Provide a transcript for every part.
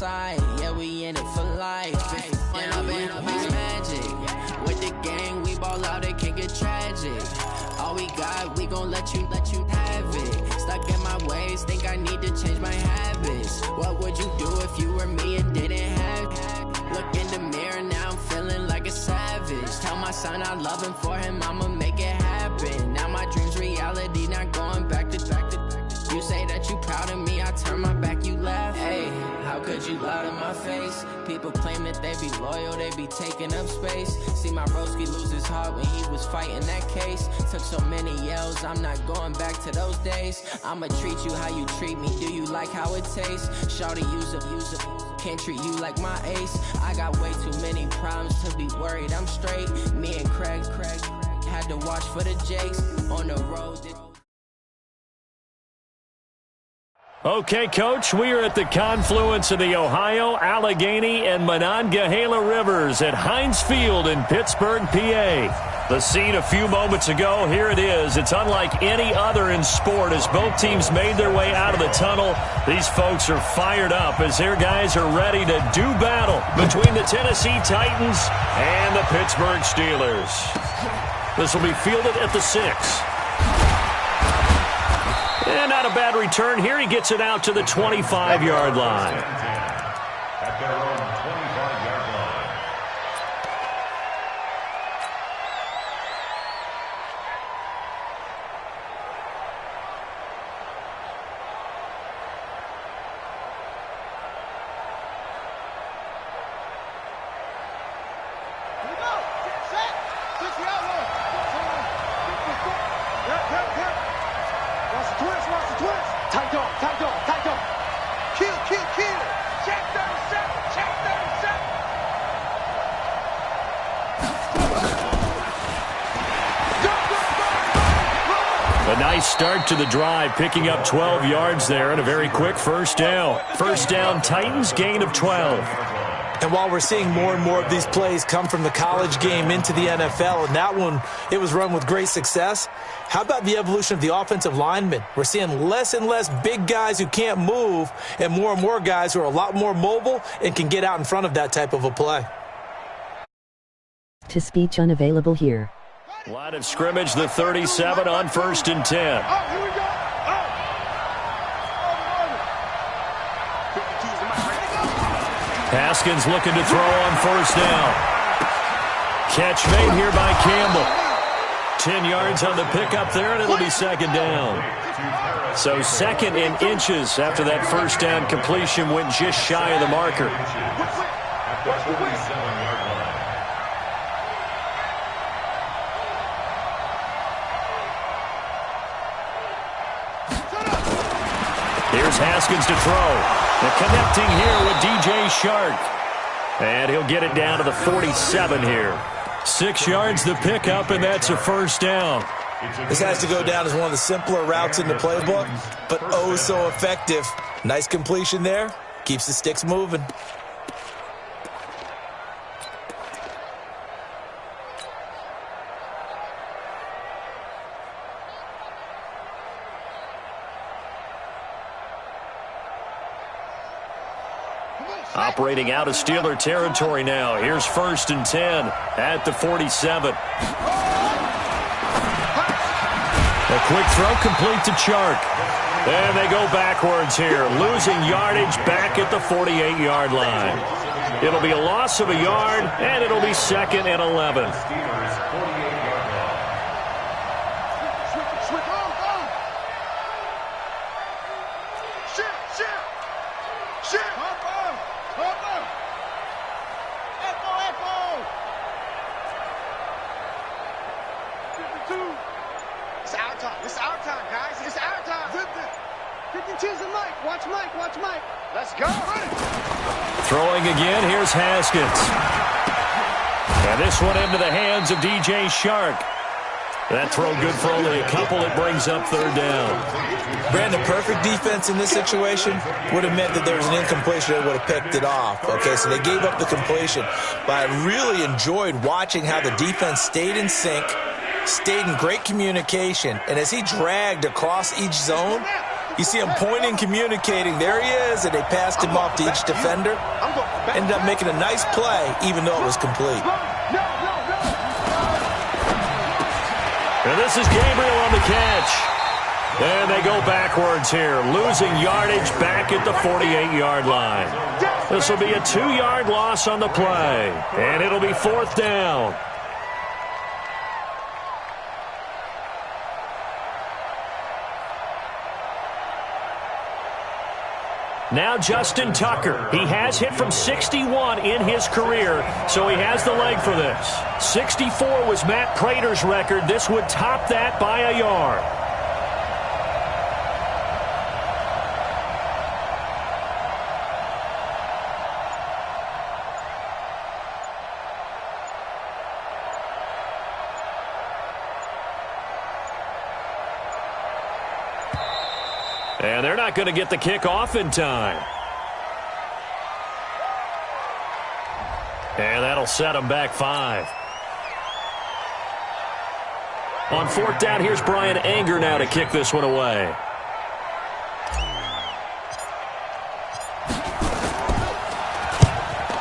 side, yeah, we in it for life. When I'm in a magic, with the gang, we ball out, it can get tragic. All we got, we gon' let you have it. Stuck in my ways, think I need to change my habits. What would you do if you were me and didn't have it? Look in the mirror, now I'm feeling like a savage. Tell my son I love him, for him I'ma make it happen. Now my dream's reality, not going back to. You say that you proud of me, I turn my back, you laugh. Hey, how could you lie to my face? People claim that they be loyal, they be taking up space. See my broski lose his heart when he was fighting that case. Took so many yells, I'm not going back to those days. I'ma treat you how you treat me, do you like how it tastes? Shawty, use up, can't treat you like my ace. I got way too many problems to be worried, I'm straight. Me and Craig had to watch for the Jakes on the road. Okay, Coach, we are at the confluence of the Ohio, Allegheny, and Monongahela Rivers at Heinz Field in Pittsburgh, PA. The scene a few moments ago, here it is. It's unlike any other in sport as both teams made their way out of the tunnel. These folks are fired up as their guys are ready to do battle between the Tennessee Titans and the Pittsburgh Steelers. This will be fielded at the 6. And not a bad return here. He gets it out to the 25-yard line. At their own 25-yard line. Here we go. Set. Switch the outlet. Yep. Watch the twist. Tight dog. Kill. Check 37. A nice start to the drive, picking up 12 yards there and a very quick first down. First down, Titans, gain of 12. And while we're seeing more and more of these plays come from the college game into the NFL, and that one, it was run with great success, how about the evolution of the offensive linemen? We're seeing less and less big guys who can't move and more guys who are a lot more mobile and can get out in front of that type of a play. To speech unavailable here. Line of scrimmage, the 37 on 1st and 10. Here we go. Haskins looking to throw on 1st down. Catch made here by Campbell. 10 yards on the pickup there, and it'll be 2nd down. So 2nd and inches after that 1st down completion went just shy of the marker. At the 47-yard line. Here's Haskins to throw. And connecting here with DJ Shark. And he'll get it down to the 47 here. 6 yards the pickup, and that's a 1st down. This has to go down as one of the simpler routes in the playbook, but oh so effective. Nice completion there. Keeps the sticks moving. Operating out of Steeler territory now. Here's 1st and 10 at the 47. A quick throw complete to Chark. And they go backwards here, losing yardage back at the 48-yard line. It'll be a loss of a yard, and it'll be 2nd and 11. It's our time, guys. It's our time. Pick and choose the Mike. Watch Mike. Let's go. Throwing again, here's Haskins. And this one into the hands of DJ Shark. That throw good for only a couple. It brings up 3rd down. Brandon, perfect defense in this situation would have meant that there was an incompletion that would have picked it off. Okay, so they gave up the completion. But I really enjoyed watching how the defense stayed in sync, stayed in great communication, and as he dragged across each zone, You see him pointing, communicating. There he is, and they passed him off to each defender. Ended up making a nice play, even though it was complete. And this is Gabriel on the catch. And they go backwards here, losing yardage back at the 48-yard line. This will be a 2-yard loss on the play, and it'll be 4th down. Now Justin Tucker. He has hit from 61 in his career, so he has the leg for this. 64 was Matt Prater's record. This would top that by a yard. And they're not going to get the kick off in time. And that'll set them back 5. On 4th down, here's Brian Anger now to kick this one away.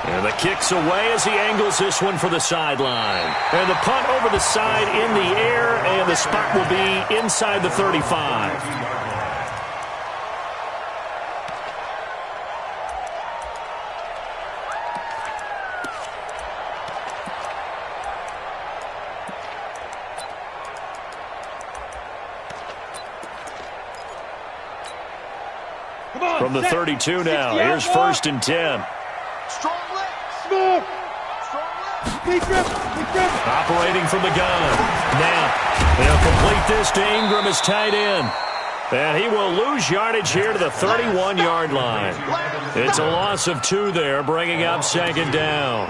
And the kick's away as he angles this one for the sideline. And the punt over the side in the air, and the spot will be inside the 35. From the 32 now, here's 1st and 10. Strong legs. Strong legs. Operating from the gun. Now, they'll complete this to Ingram as tight end. And he will lose yardage here to the 31-yard line. It's a loss of 2 there, bringing up 2nd down.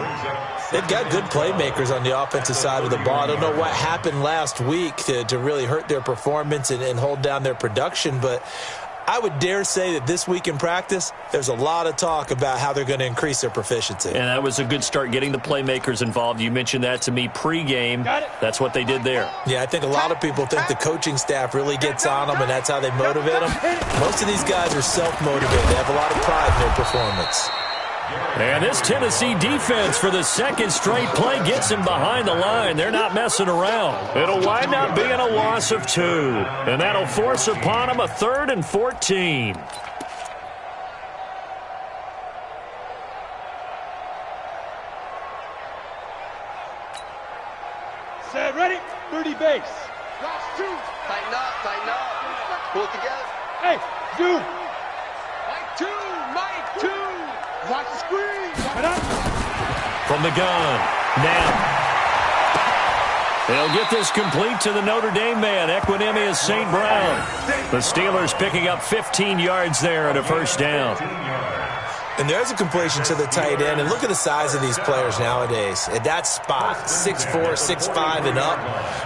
They've got good playmakers on the offensive side of the ball. I don't know what happened last week to really hurt their performance and hold down their production, but I would dare say that this week in practice, there's a lot of talk about how they're going to increase their proficiency. And that was a good start, getting the playmakers involved. You mentioned that to me pregame. That's what they did there. Yeah, I think a lot of people think the coaching staff really gets on them, and that's how they motivate them. Most of these guys are self-motivated. They have a lot of pride in their performance. And this Tennessee defense for the 2nd straight play gets him behind the line. They're not messing around. It'll wind up being a loss of 2. And that'll force upon him a 3rd and 14. Set, ready? 30 base. Last 2. Tighten up. Pull it together. Hey, zoom. Mike 2. Watch the screen. From the gun. Now. They'll get this complete to the Notre Dame man, Equinemius St. Brown. The Steelers picking up 15 yards there at a 1st down. And there's a completion to the tight end. And look at the size of these players nowadays. At that spot, 6'4", 6'5", and up.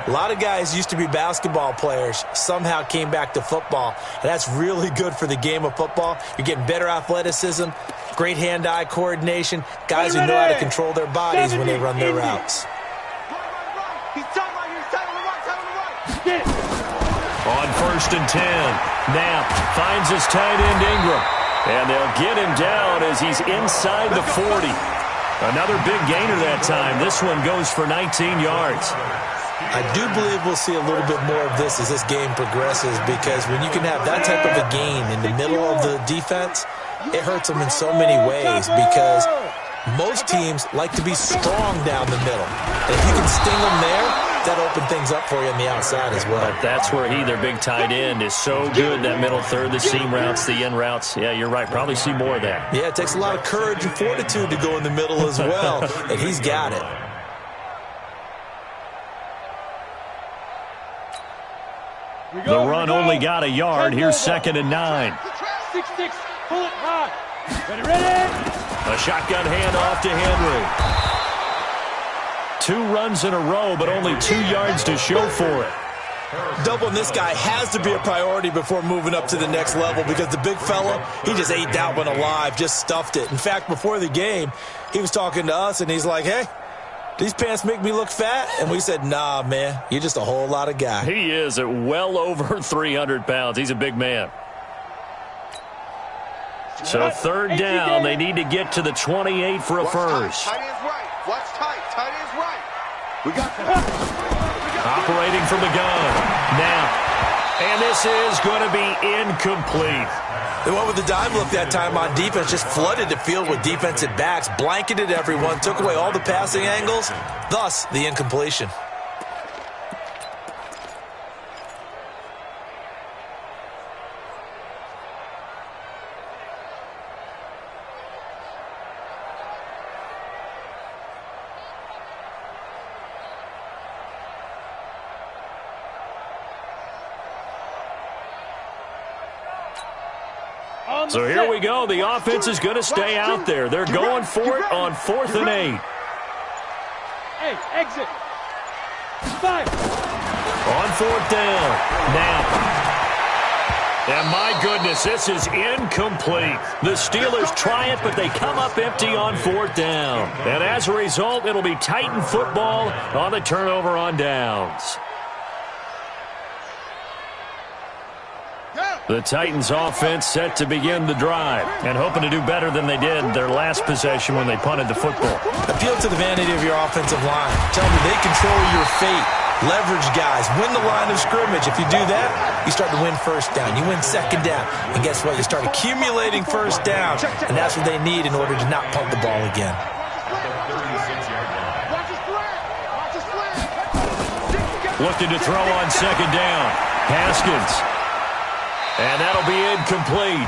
A lot of guys used to be basketball players, somehow came back to football. And that's really good for the game of football. You're getting better athleticism, great hand-eye coordination, guys who know how to control their bodies when they run their routes. On 1st and 10, Knapp finds his tight end Ingram. And they'll get him down as he's inside the 40. Another big gainer that time. This one goes for 19 yards. I do believe we'll see a little bit more of this as this game progresses, because when you can have that type of a gain in the middle of the defense, it hurts them in so many ways, because most teams like to be strong down the middle. And if you can sting them there, that open things up for you on the outside as well. But that's where their big tight end, is so good. That middle third, the seam routes, the in routes. Yeah, you're right. Probably see more of that. Yeah, it takes a lot of courage and fortitude to go in the middle as well, and he's got it. The run only got a yard. Here's 2nd and 9. 6-6, pull it high. Ready? A shotgun handoff to Henry. 2 runs in a row, but only 2 yards to show for it. Doubling this guy has to be a priority before moving up to the next level, because the big fella, he just ate that one alive, just stuffed it. In fact, before the game, he was talking to us, and he's like, hey, these pants make me look fat? And we said, nah, man, you're just a whole lot of guy. He is at well over 300 pounds. He's a big man. So third down, they need to get to the 28 for a first. Tight end's right. Watch tight. Tight end's right. We got Operating from the gun. Now. And this is going to be incomplete. They went with the dime look that time on defense, just flooded the field with defensive backs, blanketed everyone, took away all the passing angles, thus the incompletion. So here we go. The offense is going to stay out there. They're going for it on 4th and 8. Hey, exit. 5. On 4th down. Now. And my goodness, this is incomplete. The Steelers try it, but they come up empty on 4th down. And as a result, it'll be Titan football on the turnover on downs. The Titans offense set to begin the drive and hoping to do better than they did their last possession when they punted the football. Appeal to the vanity of your offensive line. Tell them they control your fate. Leverage guys. Win the line of scrimmage. If you do that, you start to win first down. You win second down. And guess what? You start accumulating first down. And that's what they need in order to not punt the ball again. Looking to throw on second down. Haskins. And that'll be incomplete.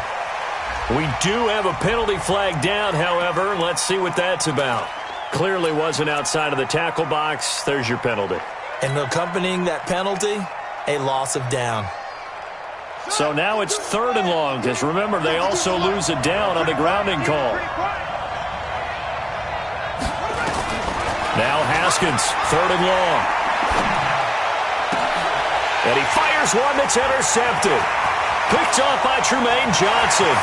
We do have a penalty flag down, however. Let's see what that's about. Clearly wasn't outside of the tackle box. There's your penalty. And accompanying that penalty, a loss of down. So now it's 3rd and long, because remember, they also lose a down on the grounding call. Now Haskins, 3rd and long. And he fires one that's intercepted. Picked off by Trumaine Johnson.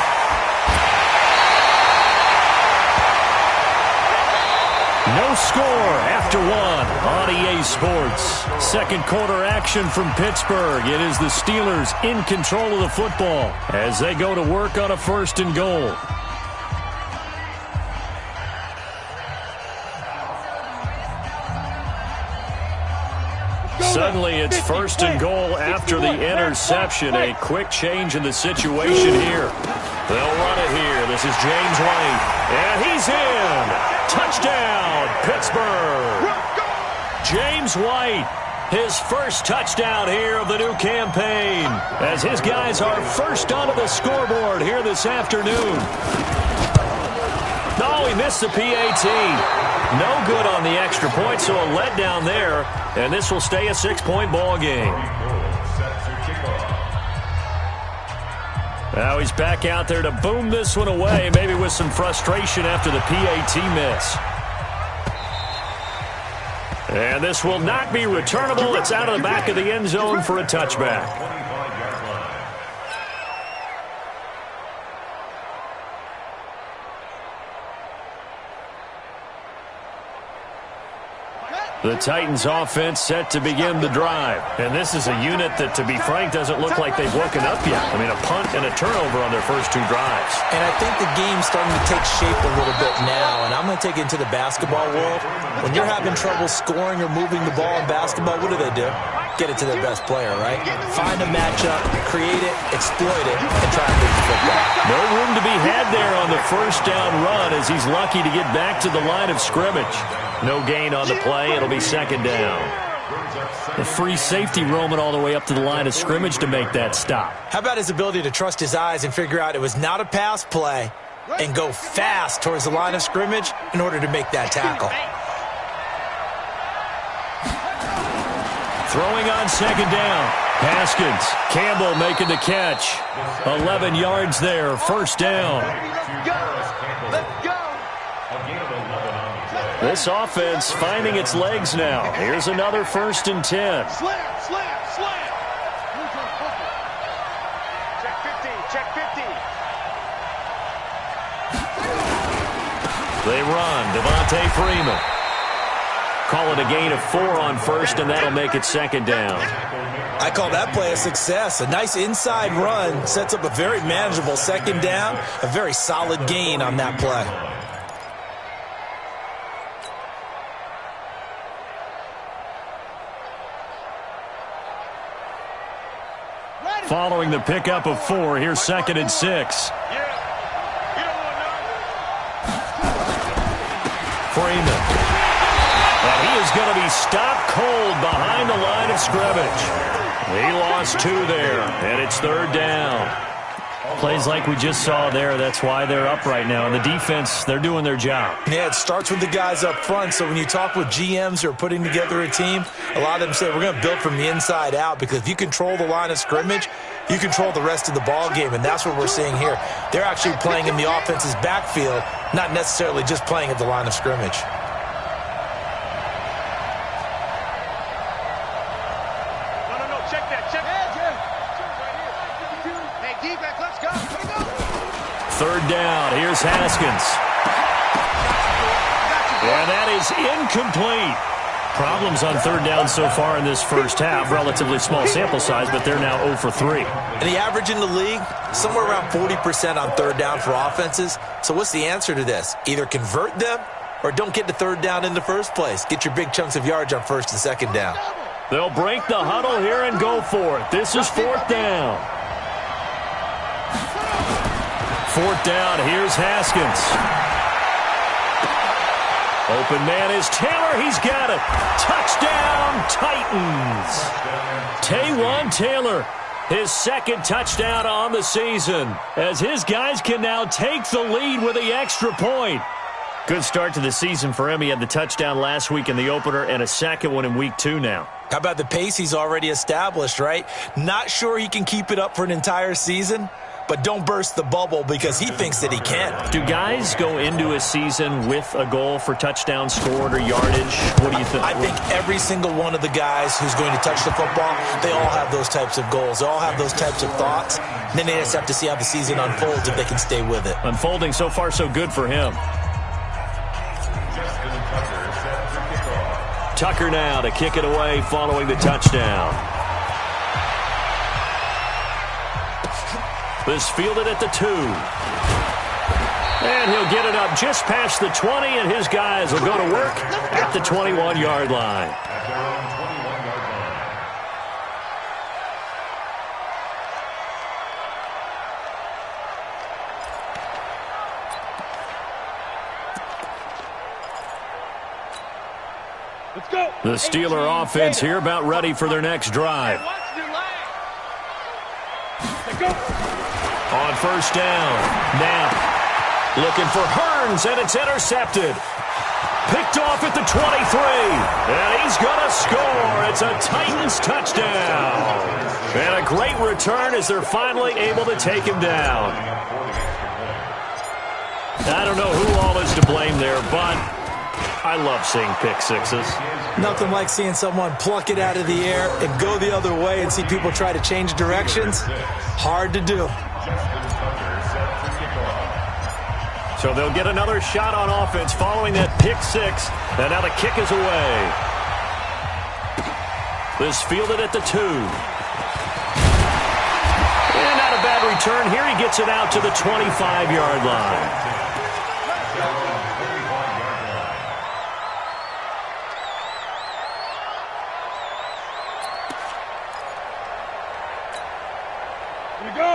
No score after 1 on EA Sports. Second quarter action from Pittsburgh. It is the Steelers in control of the football as they go to work on a 1st and goal. Suddenly it's 1st and goal after the interception. A quick change in the situation here. They'll run it here. This is James White. And he's in. Touchdown, Pittsburgh. James White, his first touchdown here of the new campaign, as his guys are first onto the scoreboard here this afternoon. No, he missed the PAT. No good on the extra point, so a letdown there, and this will stay a 6-point ball game. Now he's back out there to boom this one away, maybe with some frustration after the PAT miss. And this will not be returnable. It's out of the back of the end zone for a touchback. The Titans offense set to begin the drive. And this is a unit that, to be frank, doesn't look like they've woken up yet. I mean, a punt and a turnover on their first 2 drives. And I think the game's starting to take shape a little bit now. And I'm going to take it into the basketball world. When you're having trouble scoring or moving the ball in basketball, what do? Get it to their best player, right? Find a matchup, create it, exploit it, and try to move the football. No room to be had there on the first down run as he's lucky to get back to the line of scrimmage. No gain on the play. It'll be second down. The free safety roaming all the way up to the line of scrimmage to make that stop. How about his ability to trust his eyes and figure out it was not a pass play and go fast towards the line of scrimmage in order to make that tackle? Throwing on second down. Haskins. Campbell making the catch. 11 yards there. First down. Let's go. This offense finding its legs now. Here's another 1st and 10. Slam. Check 50. They run. Devontae Freeman. call it a gain of 4 on first, and that'll make it second down. I call that play a success. A nice inside run sets up a very manageable second down, a very solid gain on that play. Following the pickup of 4, here's 2nd and 6. Freeman. And he is going to be stopped cold behind the line of scrimmage. He lost 2 there, and it's 3rd down. Plays like we just saw there, that's why they're up right now. And the defense, they're doing their job. Yeah, it starts with the guys up front. So when you talk with GMs who are putting together a team, a lot of them say we're going to build from the inside out, because if you control the line of scrimmage, you control the rest of the ball game, and that's what we're seeing here. They're actually playing in the offense's backfield, not necessarily just playing at the line of scrimmage. Check that, check that. Hey, defense, let's go. 3rd down, here's Haskins. And that is incomplete. Problems on 3rd down so far in this first half. Relatively small sample size, but they're now 0 for 3. And the average in the league, somewhere around 40% on 3rd down for offenses. So what's the answer to this? Either convert them or don't get to 3rd down in the first place. Get your big chunks of yards on 1st and 2nd down. They'll break the huddle here and go for it. This is 4th down. 4th down, here's Haskins. Open man is Taylor. He's got it. Touchdown, Titans. Taywan Taylor, his 2nd touchdown on the season, as his guys can now take the lead with the extra point. Good start to the season for him. He had the touchdown last week in the opener and a 2nd one in week 2 now. How about the pace he's already established, right? Not sure he can keep it up for an entire season, but don't burst the bubble because he thinks that he can. Do guys go into a season with a goal for touchdown scored or yardage? What do you think? I think every single one of the guys who's going to touch the football, they all have those types of goals. They all have those types of thoughts. And then they just have to see how the season unfolds if they can stay with it. Unfolding so far so good for him. Tucker now to kick it away following the touchdown. This fielded at the 2. And he'll get it up just past the 20, and his guys will go to work at the 21-yard line. Let's go. The Steeler offense here about ready for their next drive. On 1st down, Knapp looking for Hearns, and it's intercepted. Picked off at the 23, and he's going to score. It's a Titans touchdown. And a great return as they're finally able to take him down. I don't know who all is to blame there, but I love seeing pick sixes. Nothing like seeing someone pluck it out of the air and go the other way and see people try to change directions. Hard to do. So they'll get another shot on offense following that pick 6. And now the kick is away. This fielded at the 2. And not a bad return. Here he gets it out to the 25-yard line.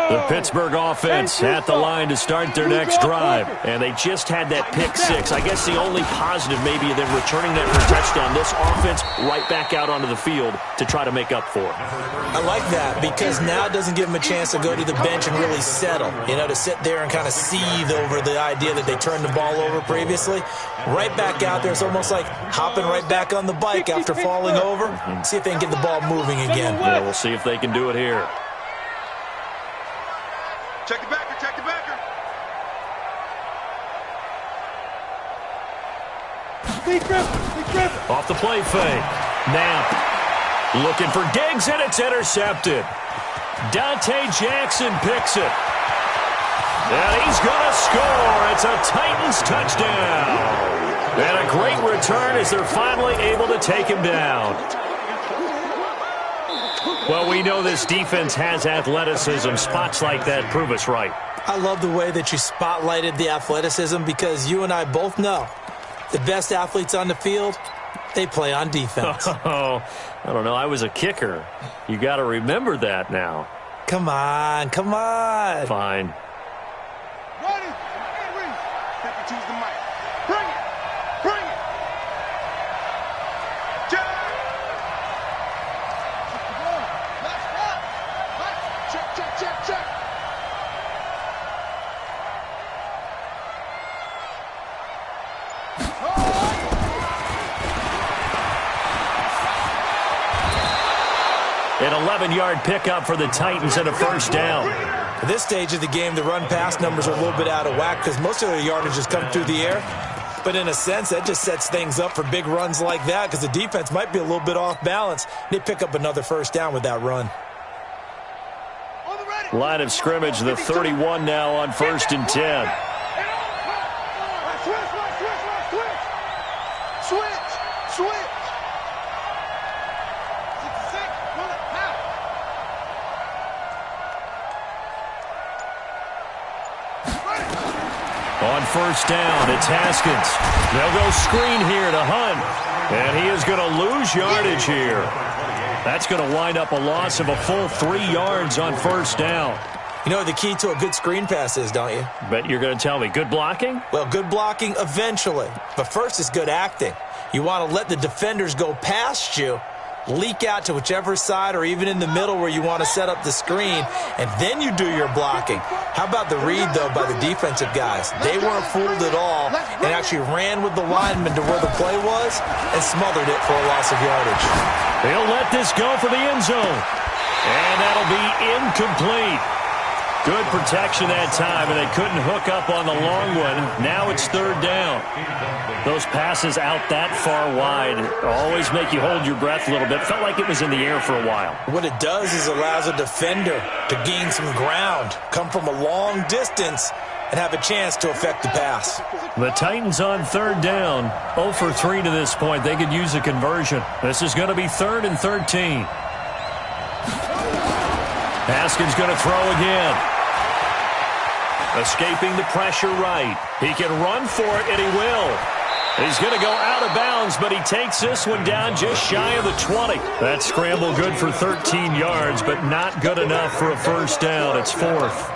The Pittsburgh offense at the line to start their next drive. And they just had that pick 6. I guess the only positive maybe of them returning that for a touchdown. This offense right back out onto the field to try to make up for it. I like that because now it doesn't give them a chance to go to the bench and really settle. You know, to sit there and kind of seethe over the idea that they turned the ball over previously. Right back out there. It's almost like hopping right back on the bike after falling over. See if they can get the ball moving again. Yeah, we'll see if they can do it here. Check the backer, check the backer. Off the play fake. Knapp looking for Diggs, and it's intercepted. Dante Jackson picks it. And he's going to score. It's a Titans touchdown. And a great return as they're finally able to take him down. Well, we know this defense has athleticism. Spots like that prove us right. I love the way that you spotlighted the athleticism because you and I both know the best athletes on the field, they play on defense. Oh, I don't know. I was a kicker. You got to remember that now. Come on, come on. Fine. Ready? Henry. Second, choose the mic. Bring it. Bring it. Check. Check, check, check, check. An 11-yard pickup for the Titans and a first down. At this stage of the game, the run-pass numbers are a little bit out of whack because most of their yardage has come through the air. But in a sense, that just sets things up for big runs like that because the defense might be a little bit off balance. They pick up another first down with that run. Line of scrimmage, the 31 now on 1st and 10. Switch. On 1st down, it's Haskins. They'll go screen here to Hunt. And he is going to lose yardage here. That's going to wind up a loss of a full 3 yards on 1st down. You know what the key to a good screen pass is, don't you? Bet you're going to tell me. Good blocking? Well, good blocking eventually. But first is good acting. You want to let the defenders go past you, leak out to whichever side or even in the middle where you want to set up the screen, and then you do your blocking. How about the read, though, by the defensive guys? They weren't fooled at all and actually ran with the lineman to where the play was and smothered it for a loss of yardage. They'll let this go for the end zone. And that'll be incomplete. Good protection that time, and they couldn't hook up on the long one. Now it's 3rd down. Those passes out that far wide always make you hold your breath a little bit. Felt like it was in the air for a while. What it does is allows a defender to gain some ground, come from a long distance, and have a chance to affect the pass. The Titans on 3rd down, 0 for 3 to this point. They could use a conversion. This is going to be 3rd and 13. Haskins going to throw again. Escaping the pressure right. He can run for it, and he will. He's going to go out of bounds, but he takes this one down just shy of the 20. That scramble good for 13 yards, but not good enough for a first down. It's 4th.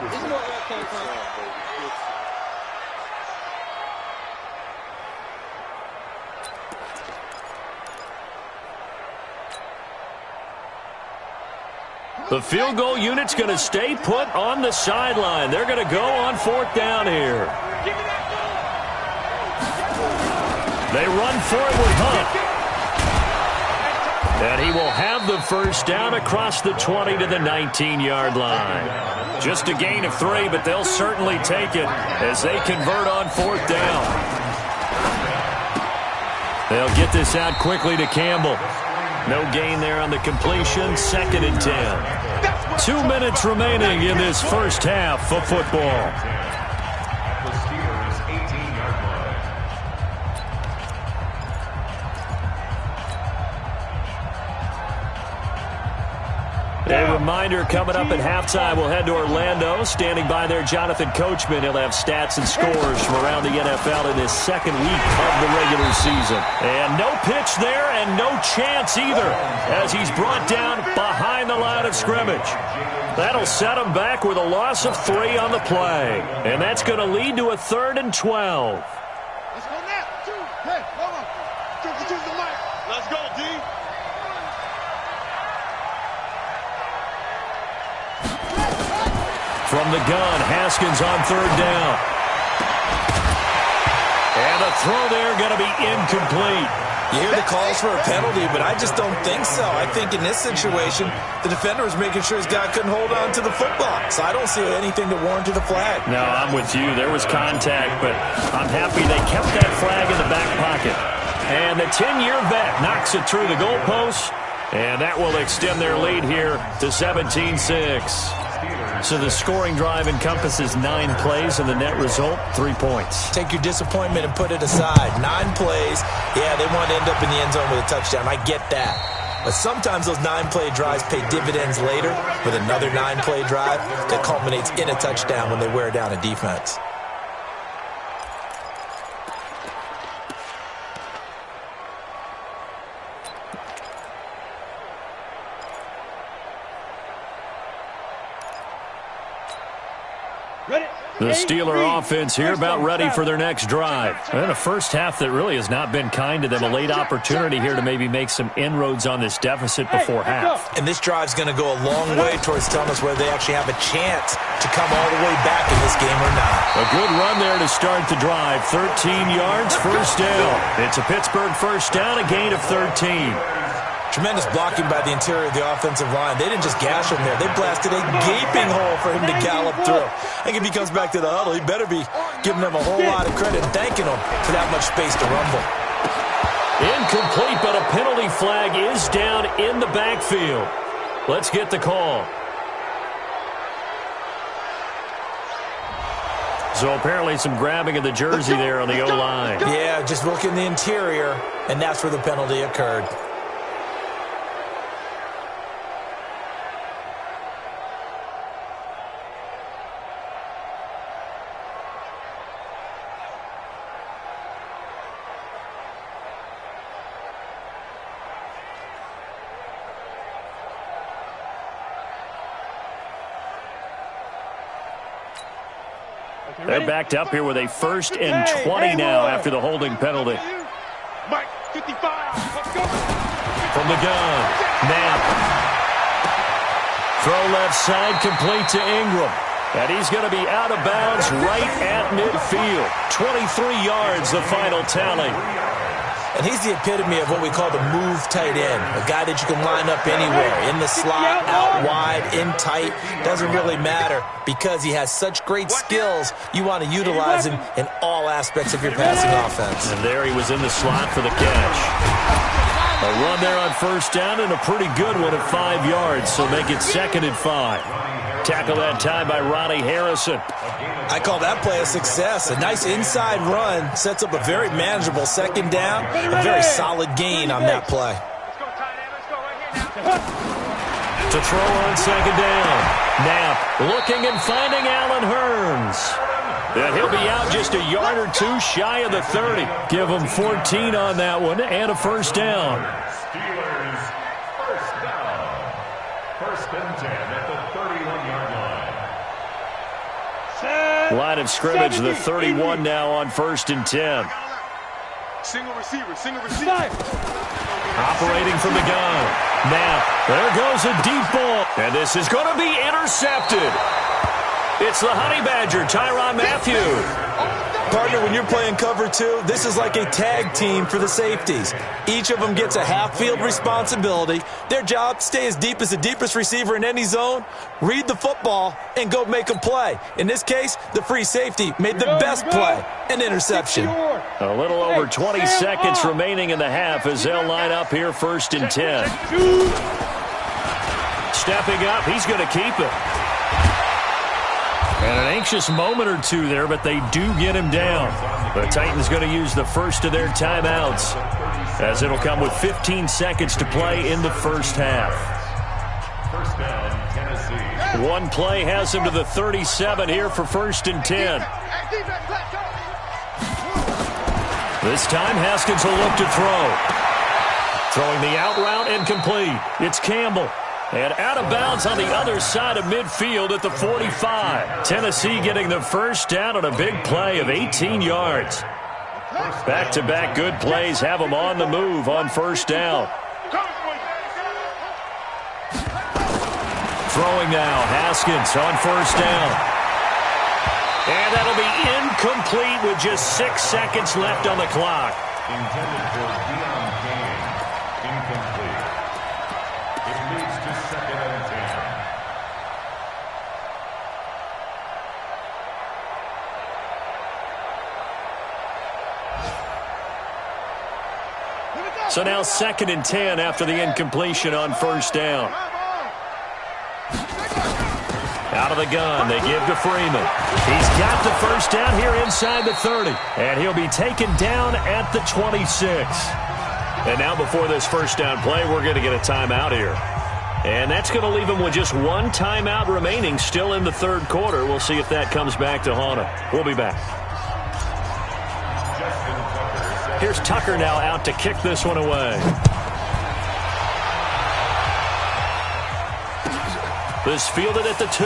The field goal unit's going to stay put on the sideline. They're going to go on 4th down here. They run for it with Hunt. And he will have the first down across the 20 to the 19-yard line. Just a gain of 3, but they'll certainly take it as they convert on 4th down. They'll get this out quickly to Campbell. No gain there on the completion. 2nd and 10. 2 minutes remaining in this first half of football. The Steelers' 18-yard line. A reminder coming up at halftime, we'll head to Orlando. Standing by there, Jonathan Coachman. He'll have stats and scores from around the NFL in his 2nd week of the regular season. And no pitch there and no chance either as he's brought down behind the line of scrimmage. That'll set him back with a loss of 3 on the play. And that's going to lead to a 3rd and 12. Let's go now. Hey, hold on. Choose the mic. Let's go, D. From the gun, Haskins on 3rd down. And the throw there going to be incomplete. You hear the calls for a penalty, but I just don't think so. I think in this situation, the defender was making sure his guy couldn't hold on to the football. So I don't see anything to warrant the flag. No, I'm with you. There was contact, but I'm happy they kept that flag in the back pocket. And the 10-year vet knocks it through the goalpost, and that will extend their lead here to 17-6. So the scoring drive encompasses 9 plays, and the net result, 3 points. Take your disappointment and put it aside. 9 plays. Yeah, they want to end up in the end zone with a touchdown. I get that. But sometimes those 9-play drives pay dividends later with another 9-play drive that culminates in a touchdown when they wear down a defense. The Steeler offense here about ready for their next drive. And a first half that really has not been kind to them. A late opportunity here to maybe make some inroads on this deficit before half. And this drive's going to go a long way towards telling us whether they actually have a chance to come all the way back in this game or not. A good run there to start the drive. 13 yards, first down. It's a Pittsburgh first down, a gain of 13. Tremendous blocking by the interior of the offensive line. They didn't just gash him there. They blasted a gaping hole for him to gallop through. I think if he comes back to the huddle, he better be giving them a whole lot of credit and thanking them for that much space to rumble. Incomplete, but a penalty flag is down in the backfield. Let's get the call. So apparently some grabbing of the jersey there on the O-line. Yeah, just look in the interior, and that's where the penalty occurred. They're backed up here with a 1st and 20 now after the holding penalty. Mike, 55. Let's go. From the gun, Knapp. Throw left side, complete to Ingram. And he's going to be out of bounds right at midfield. 23 yards, the final tally. And he's the epitome of what we call the move tight end, a guy that you can line up anywhere, in the slot, out wide, in tight, doesn't really matter because he has such great skills. You want to utilize him in all aspects of your passing offense. And there he was in the slot for the catch. A run there on first down and a pretty good one at 5 yards, so make it 2nd and 5. Tackle that time by Ronnie Harrison. I call that play a success. A nice inside run sets up a very manageable 2nd down, a very solid gain on that play. To throw on 2nd down. Knapp looking and finding Allen Hurns. And he'll be out just a yard or 2 shy of the 30. Give him 14 on that one and a first down. Steelers first down. 1st and 10 at the 31-yard line. Line of scrimmage, the 31 now on 1st and 10. Single receiver, single receiver. Operating from the gun. Knapp, there goes a deep ball. And this is going to be intercepted. It's the Honey Badger, Tyrann Mathieu. Partner, when you're playing cover 2, this is like a tag team for the safeties. Each of them gets a half-field responsibility. Their job, stay as deep as the deepest receiver in any zone, read the football, and go make a play. In this case, the free safety made the best play, an interception. A little over 20 seconds remaining in the half as they'll line up here 1st and 10. Stepping up, he's going to keep it. And an anxious moment or 2 there, but they do get him down. The Titans going to use the first of their timeouts, as it'll come with 15 seconds to play in the first half. First down, Tennessee. One play has him to the 37 here for 1st and 10. This time, Haskins will look to throw. Throwing the out route incomplete. It's Campbell. And out of bounds on the other side of midfield at the 45. Tennessee getting the first down on a big play of 18 yards. Back-to-back good plays have them on the move on first down. Throwing now, Haskins on first down. And that'll be incomplete with just 6 seconds left on the clock. Intended for Deion Kane. Incomplete. It leads to 2nd and 10. So now 2nd and 10 after the incompletion on first down. Out of the gun, they give to Freeman. He's got the first down here inside the 30. And he'll be taken down at the 26. And now before this first down play, we're going to get a timeout here. And that's going to leave him with just one timeout remaining still in the third quarter. We'll see if that comes back to haunt him. We'll be back. Here's Tucker now out to kick this one away. This fielded at the 2.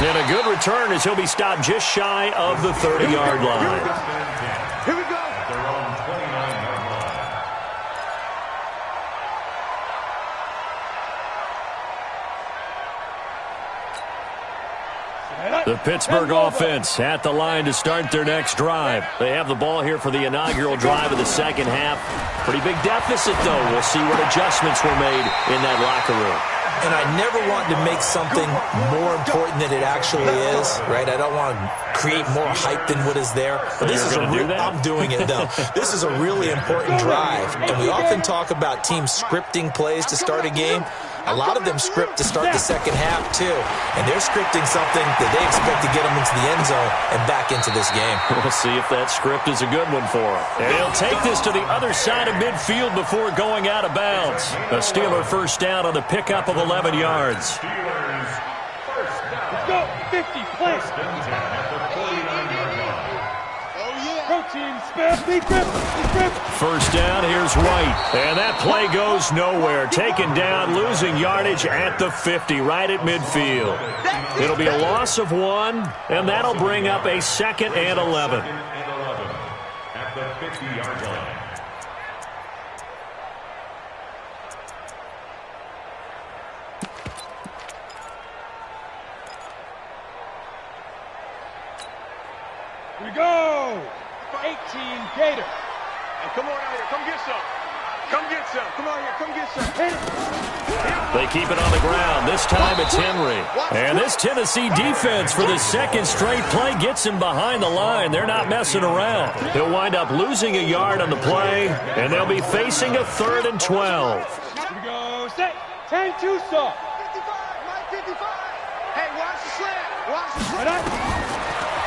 And a good return as he'll be stopped just shy of the 30-yard line. Here we go. Their own 29-yard line. The Pittsburgh offense at the line to start their next drive. They have the ball here for the inaugural drive of the second half. Pretty big deficit, though. We'll see what adjustments were made in that locker room. And I never want to make something more important than it actually is, right? I don't want to create more hype than what is there. But this is I'm doing it, though. This is a really important drive. And we often talk about teams scripting plays to start a game. A lot of them script to start the second half, too. And they're scripting something that they expect to get them into the end zone and back into this game. We'll see if that script is a good one for them. And he'll take this to the other side of midfield before going out of bounds. A Steeler first down on the pickup of 11 yards. Steelers first down. Let's go. 50, play. First and 10 at the 49-yard line. Protein, spare, deep grip. First down, here's White. And that play goes nowhere. Taken down, losing yardage at the 50, right at midfield. It'll be a loss of 1, and that'll bring up a 2nd and 11. Second and 11 at the 50-yard line. Here we go. 18, Gator. Hey, come on out here. Come get some. Come get some. Come on here. Come get some. Hit it. They keep it on the ground. This time it's Henry. And this Tennessee defense for the second straight play gets him behind the line. They're not messing around. He'll wind up losing a yard on the play, and they'll be facing a 3rd and 12. Here we go. Set. 10, 2, stop. 55. Mike 55. Hey, watch the slant. Watch the slant. Right up.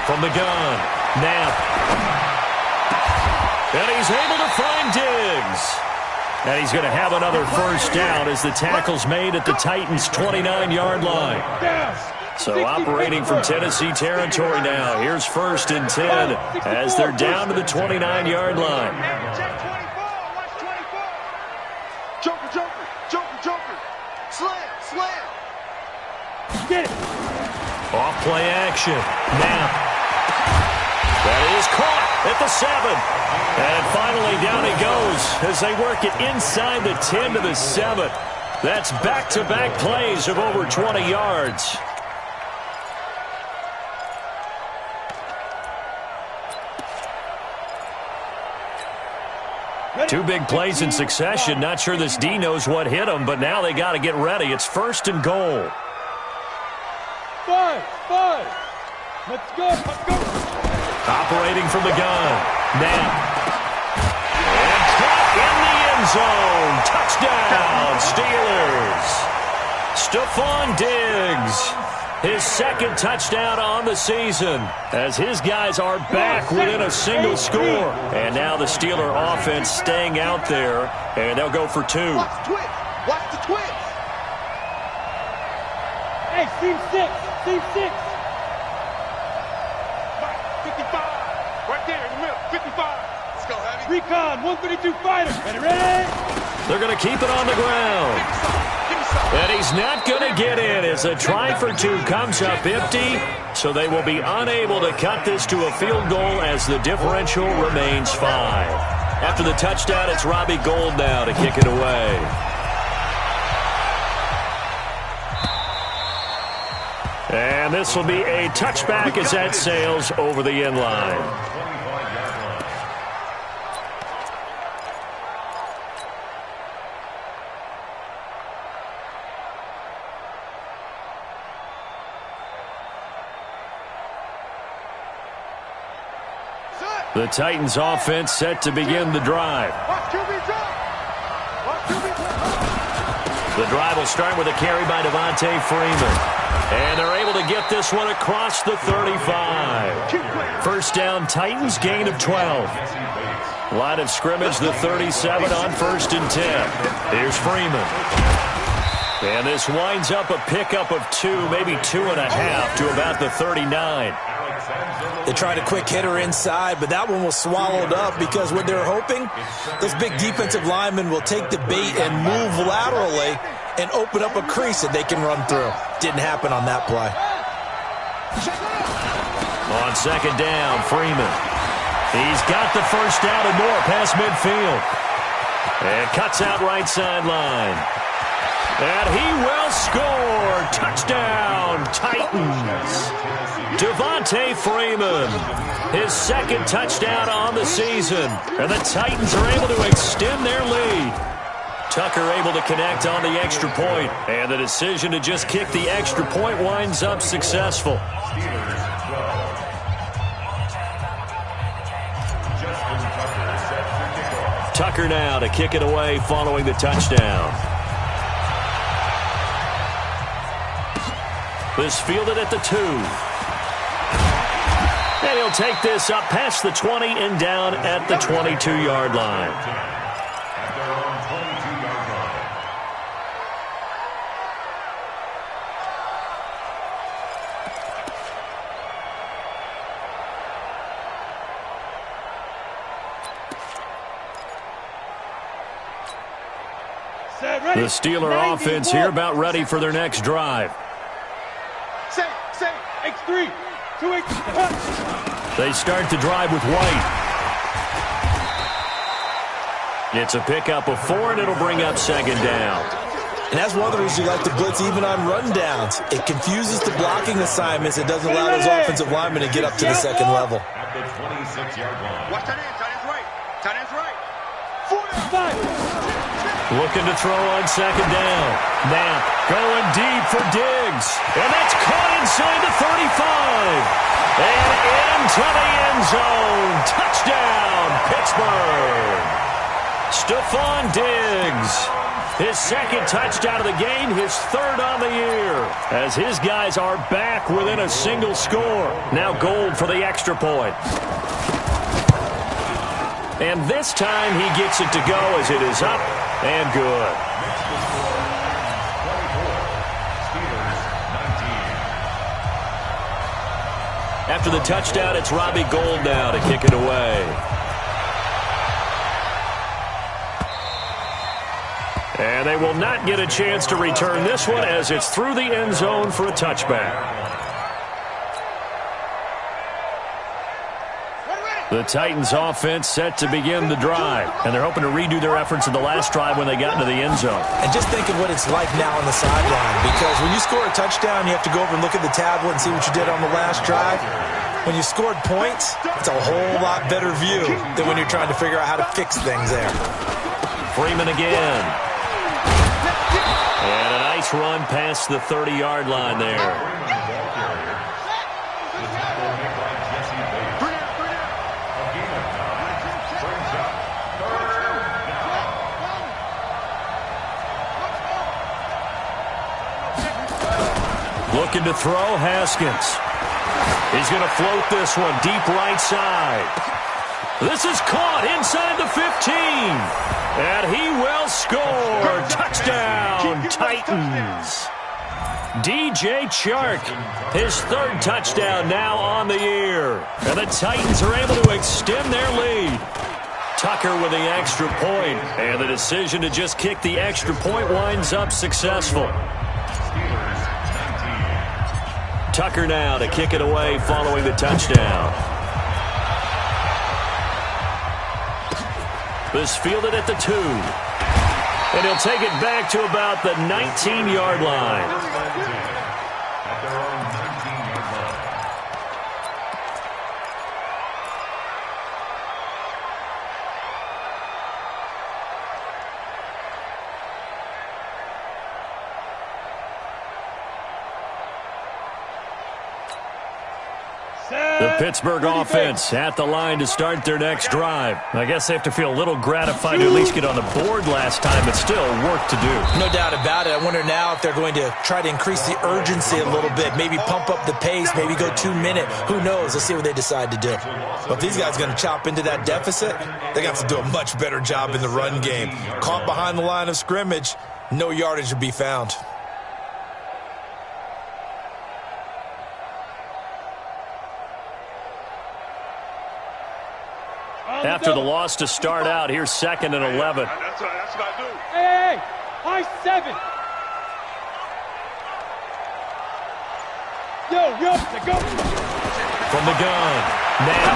From the gun, Knapp. And he's able to find Diggs. And he's going to have another first down as the tackle's made at the Titans' 29-yard line. So operating from Tennessee territory now. Here's 1st and 10 as they're down to the 29-yard line. Check 24. Watch 24. Joker, Joker. Joker, Joker. Slam, slam. Get it. Off play action. Knapp. That is caught at the 7. And finally down he goes as they work it inside the 10 to the 7. That's back-to-back plays of over 20 yards. Two big plays in succession. Not sure this D knows what hit him, but now they got to get ready. It's 1st and goal. 5. Let's go. Let's go. Operating from the gun. Knapp. And caught in the end zone. Touchdown, Steelers. Stephon Diggs. His 2nd touchdown on the season as his guys are back within a single score. And now the Steeler offense staying out there, and they'll go for 2. Watch the twist. Watch the twist. Hey, team 6. Team 6. 55. Right there in the middle. 55. Let's go, Heavy. Recon, 132 fighter. Ready? They're going to keep it on the ground. And he's not going to get in as a try for 2 comes up empty. So they will be unable to cut this to a field goal as the differential remains 5. After the touchdown, it's Robbie Gould now to kick it away. And this will be a touchback as that sails over the end line. The Titans offense set to begin the drive. Watch QB drop. Watch QB drop. The drive will start with a carry by Devontae Freeman. And they're able to get this one across the 35. First down, Titans, gain of 12. Line of scrimmage, the 37 on 1st and 10. Here's Freeman. And this winds up a pickup of 2, maybe 2.5 to about the 39. They tried a quick hitter inside, but that one was swallowed up because what they're hoping, those big defensive linemen will take the bait and move laterally and open up a crease that they can run through. Didn't happen on that play. On 2nd down, Freeman. He's got the first down and more past midfield. And cuts out right sideline. And he will score. Touchdown, Titans. Devontae Freeman, his 2nd touchdown on the season. And the Titans are able to extend their lead. Tucker able to connect on the extra point. And the decision to just kick the extra point winds up successful. Tucker now to kick it away following the touchdown. This fielded at the 2. And he'll take this up past the 20 and down at the 22-yard line. At their own 22-yard line. The Steeler offense here about ready for their next drive. Say, X3, 2X. They start the drive with White. It's a pickup of 4, and it'll bring up 2nd down. And that's one of the reasons you like to blitz even on rundowns. It confuses the blocking assignments. It doesn't allow those offensive linemen to get up to the 2nd level. At the 26-yard line. Watch tight end. Tight end's right. Tight end's right. 4 Looking to throw on 2nd down. Knapp going deep for Diggs. And that's caught inside the 35. And into the end zone. Touchdown, Pittsburgh. Stephon Diggs. His 2nd touchdown of the game, his 3rd on the year. As his guys are back within a single score. Now Gold for the extra point. And this time he gets it to go as it is up and good. After the touchdown, it's Robbie Gould now to kick it away. And they will not get a chance to return this one as it's through the end zone for a touchback. The Titans offense set to begin the drive, and they're hoping to redo their efforts in the last drive when they got into the end zone. And just think of what it's like now on the sideline, because when you score a touchdown, you have to go over and look at the tablet and see what you did on the last drive. When you scored points, it's a whole lot better view than when you're trying to figure out how to fix things there. Freeman again. And a nice run past the 30-yard line there. Looking to throw, Haskins. He's going to float this one deep right side. This is caught inside the 15. And he will score. Touchdown, Titans. DJ Chark, his 3rd touchdown now on the year. And the Titans are able to extend their lead. Tucker with the extra point. And the decision to just kick the extra point winds up successful. Tucker now to kick it away following the touchdown. This fielded at the 2. And he'll take it back to about the 19-yard line. At their own 19-yard line. The Pittsburgh offense at the line to start their next drive. I guess they have to feel a little gratified to at least get on the board last time, but still work to do. No doubt about it. I wonder now if they're going to try to increase the urgency a little bit, maybe pump up the pace, maybe go 2 minute. Who knows? Let's see what they decide to do. But if these guys are going to chop into that deficit, they got to do a much better job in the run game. Caught behind the line of scrimmage, no yardage to be found. After the loss to start out, here's 2nd and 11. That's what I do. Hey, high 7. Go. From the gun, now.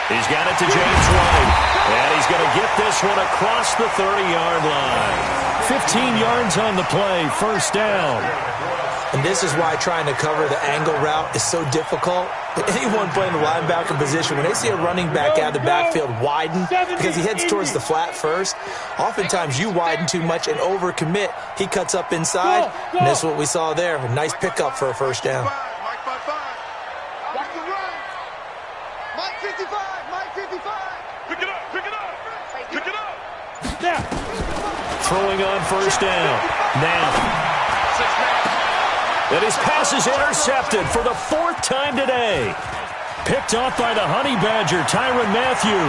He's got it to James White. And he's going to get this one across the 30-yard line. 15 yards on the play, first down. And this is why trying to cover the angle route is so difficult. Anyone playing the linebacker position, when they see a running back out of the backfield widen because he heads towards the flat first, oftentimes you widen too much and overcommit. He cuts up inside, and that's what we saw there. A nice pickup for a first down. Mike 5-5. Watch the run. Mike 55. Mike 55. Pick it up. Now. Throwing on first down. Now. And his pass is intercepted for the 4th time today. Picked off by the Honey Badger, Tyrann Mathieu.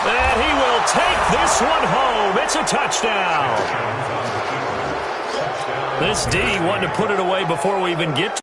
And he will take this one home. It's a touchdown. This D wanted to put it away before we even get to